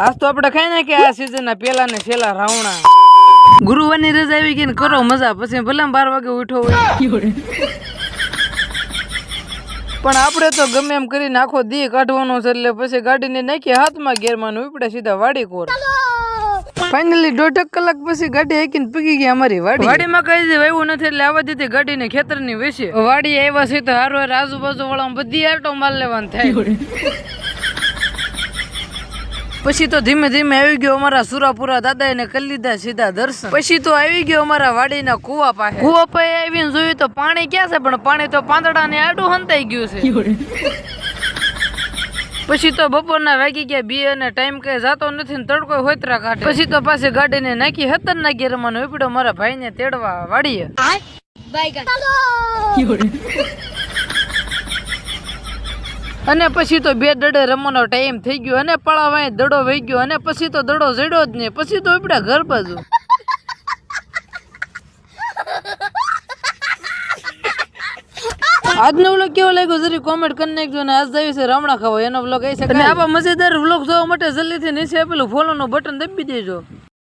આજ તો આપણે ખાઈ નાખીએ આ સીઝન ના પેલા ને છેલ્લા રાવણા ગુરુવારની રજા આવી ગઈ ને કરો મજા પછી ભલે 12 વાગે ઉઠો હોય પણ આપણે તો ગમે એમ કરીને આખો દી કાઢવાનો છે એટલે પછી ગાડીને નાખી હાથમાં ગેરમાં ઉપડે સીધા વાડી કોર ફાઇનલી 1.5 કલાક પછી ગાડી હાકીને પગી ગઈ અમારી વાડીમાં કઈ જ વાવ્યું નથી એટલે આવા દીધી ગાડીને ખેતરની વેચી વાડી આવ્યા છે તો હારો આજુબાજુ વાળા બધી આટો માલ લેવાનું થાય પછી તો ધીમે ધીમે આવી ગયો અમારા સુરાપુરા દાદા એને કરી લીધા સીધા દર્શન પછી તો આવી ગયો અમારા વાડીના કુવા પાસે કુવા પાસે આવીને જોયું તો પાણી ક્યાં છે પણ પાણી તો પાંદડા ને આડું હંતાઈ ગયું છે પછી તો બપોરના વાગી ગયા 2 અને ટાઈમ કઈ જાતો નથી ને તડકો હોતરા કાઢે પછી તો પાછી ગાડીને નાખી 17 ના ગેરમાં ઉપડ્યો મારા ભાઈને તેડવા વાડીએ અને પછી તો 2 દડે રમવાનો ટાઈમ થઈ ગયો અને પળાવાય દડો વહી ગયો અને પછી તો દડો જડ્યો જ નહીં પછી તો ઉપડ્યા ઘર બાજુ આજનો વ્લોગ કેવો લાગ્યો જરી કોમેન્ટ કરી નાખજો ને આજ જાવી છે રામણા ખાવા એનો વ્લોગ આવી શકે અને આવા મજેદાર વ્લોગ જોવા માટે જલ્દીથી નીચે આપેલું ફોલો નું બટન દબાવી દેજો।